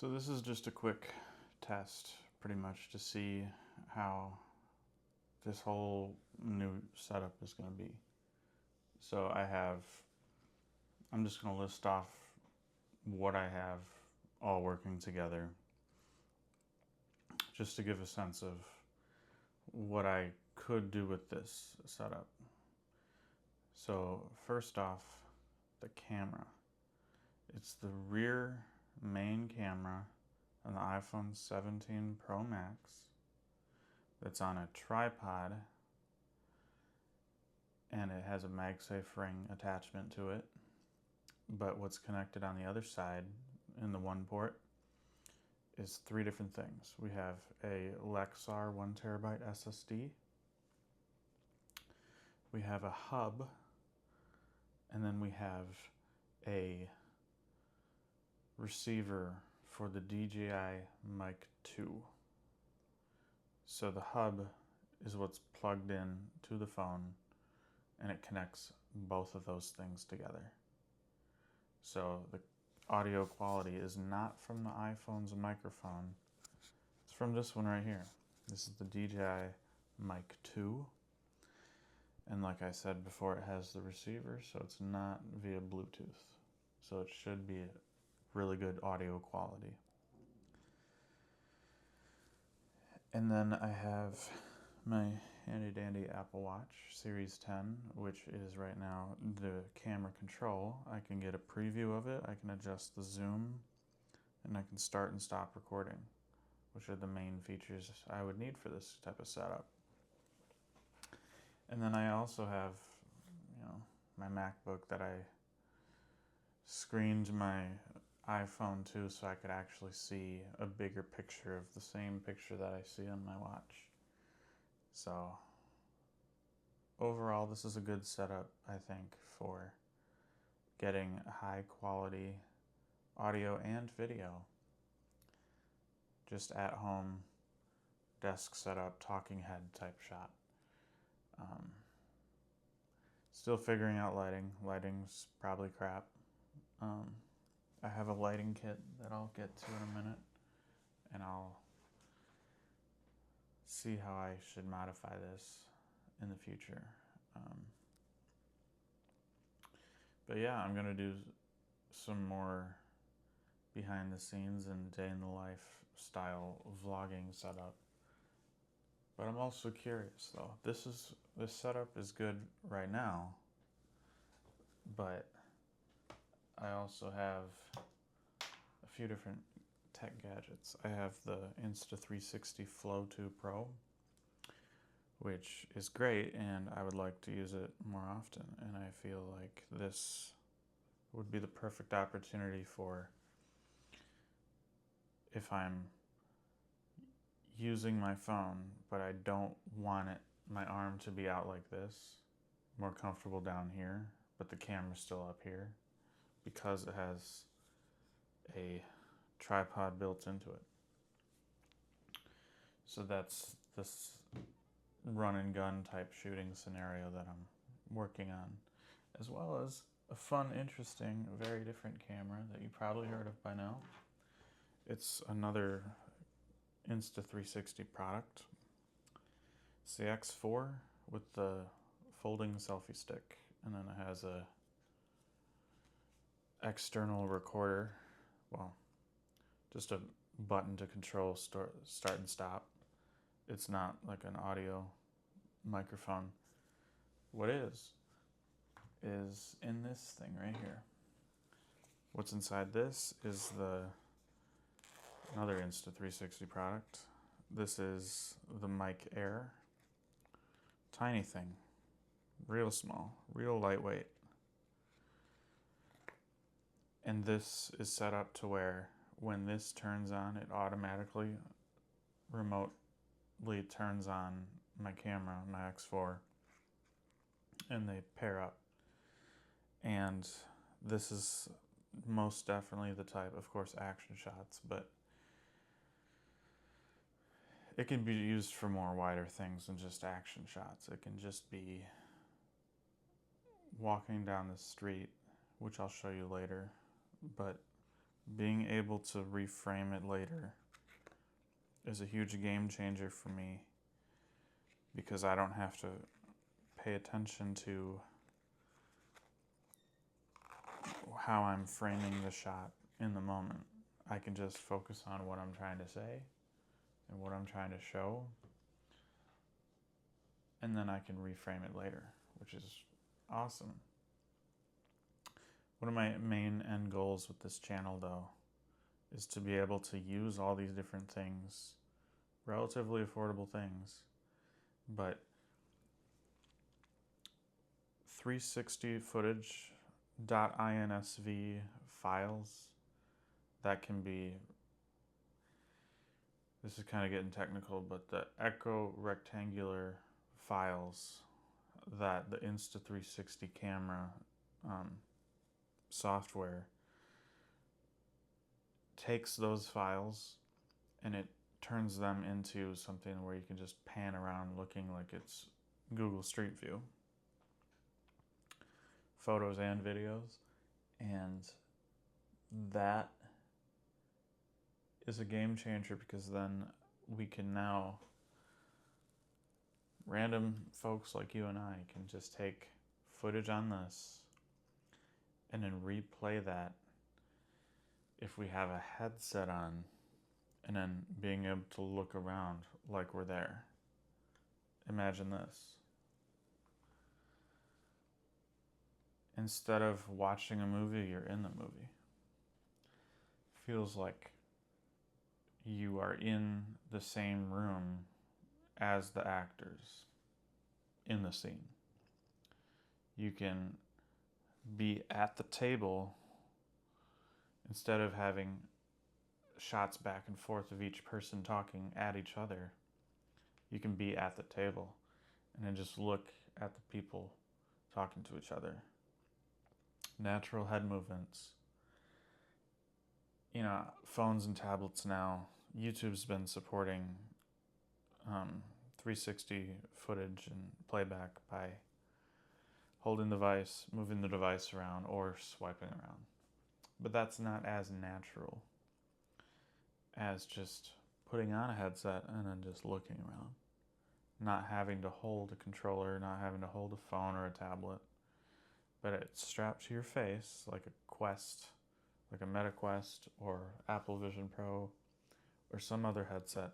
So this is just a quick test, pretty much, to see how this whole new setup is going to be. So I'm just going to list off what I have all working together, just to give a sense of what I could do with this setup. So first off, the camera. It's the rear main camera on the iPhone 17 Pro Max that's on a tripod, and it has a MagSafe ring attachment to it. But what's connected on the other side in the one port is three different things. We have a Lexar 1TB SSD, we have a hub, and then we have a receiver for the DJI Mic 2. So the hub is what's plugged in to the phone, and it connects both of those things together. So the audio quality is not from the iPhone's microphone, it's from this one right here. This is the DJI Mic 2. And like I said before, it has the receiver, so it's not via Bluetooth. So it should be really good audio quality. And then I have my handy dandy Apple Watch Series 10, which is right now the camera control. I can get a preview of it, I can adjust the zoom, and I can start and stop recording, which are the main features I would need for this type of setup. And then I also have, my MacBook that I screened my iPhone to so I could actually see a bigger picture of the same picture that I see on my watch. So overall, this is a good setup, I think, for getting high quality audio and video. Just at home, desk setup, talking head type shot. Still figuring out lighting. Lighting's probably crap. I have a lighting kit that I'll get to in a minute, and I'll see how I should modify this in the future. But yeah, I'm gonna do some more behind the scenes and day in the life style vlogging setup. But I'm also curious though. This setup is good right now, but I also have a few different tech gadgets. I have the Insta360 Flow 2 Pro, which is great, and I would like to use it more often. And I feel like this would be the perfect opportunity for, if I'm using my phone, but I don't want my arm to be out like this, more comfortable down here, but the camera's still up here, because it has a tripod built into it. So that's this run and gun type shooting scenario that I'm working on, as well as a fun, interesting, very different camera that you probably heard of by now. It's another Insta360 product. It's the X4 with the folding selfie stick, and then it has a external recorder, well, just a button to control start and stop. It's not like an audio microphone. What is in this thing right here. What's inside this is another Insta360 product. This is the Mic Air. Tiny thing, real small, real lightweight. And this is set up to where when this turns on, it automatically remotely turns on my camera, my X4, and they pair up. And this is most definitely the type, of course, action shots, but it can be used for more wider things than just action shots. It can just be walking down the street, which I'll show you later, but being able to reframe it later is a huge game changer for me, because I don't have to pay attention to how I'm framing the shot in the moment. I can just focus on what I'm trying to say and what I'm trying to show, and then I can reframe it later, which is awesome. One of my main end goals with this channel, though, is to be able to use all these different things, relatively affordable things, but 360 footage .insv files that can be, this is kind of getting technical, but the echo rectangular files that the Insta360 camera software takes those files and it turns them into something where you can just pan around looking like it's Google Street View, photos and videos. And that is a game changer, because then we can now, random folks like you and I can just take footage on this and then replay that if we have a headset on, and then being able to look around like we're there. Imagine this. Instead of watching a movie, you're in the movie. Feels like you are in the same room as the actors in the scene. You can be at the table instead of having shots back and forth of each person talking at each other. You can be at the table and then just look at the people talking to each other. Natural head movements. You know, phones and tablets now, YouTube's been supporting 360 footage and playback by holding the device, moving the device around, or swiping around. But that's not as natural as just putting on a headset and then just looking around. Not having to hold a controller, not having to hold a phone or a tablet, but it's strapped to your face like a Quest, like a Meta Quest or Apple Vision Pro or some other headset.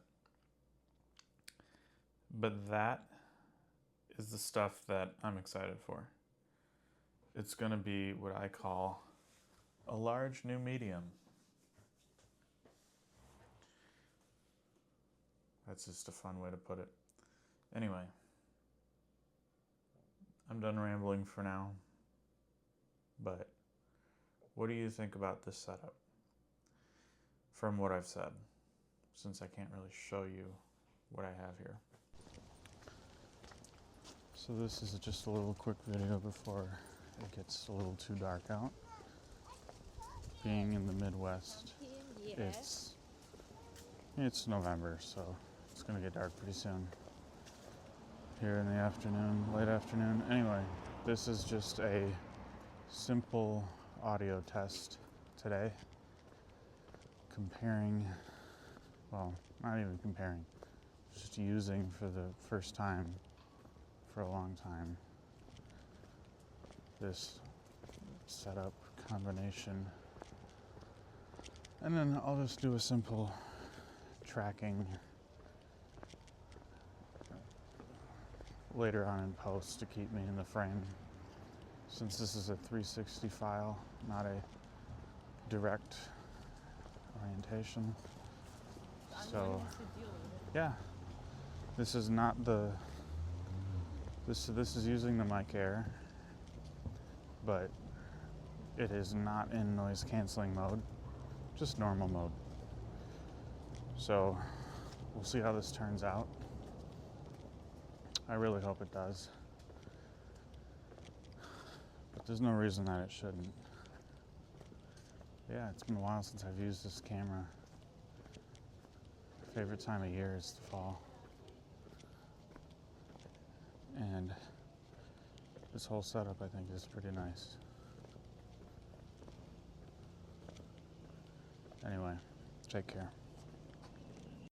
But that is the stuff that I'm excited for. It's going to be what I call a large new medium. That's just a fun way to put it. Anyway, I'm done rambling for now. But what do you think about this setup? From what I've said, since I can't really show you what I have here. So this is just a little quick video before it gets a little too dark out. Being in the Midwest, it's November, so it's gonna get dark pretty soon. Here in the afternoon, late afternoon. Anyway, this is just a simple audio test today. Comparing, well, not even comparing, just using for the first time for a long time this setup combination. And then I'll just do a simple tracking later on in post to keep me in the frame. Since this is a 360 file, not a direct orientation. So, yeah, this is not the, this is using the Mic Air, but it is not in noise canceling mode, just normal mode. So, we'll see how this turns out. I really hope it does. But there's no reason that it shouldn't. Yeah, it's been a while since I've used this camera. My favorite time of year is the fall. And this whole setup, I think, is pretty nice. Anyway, take care.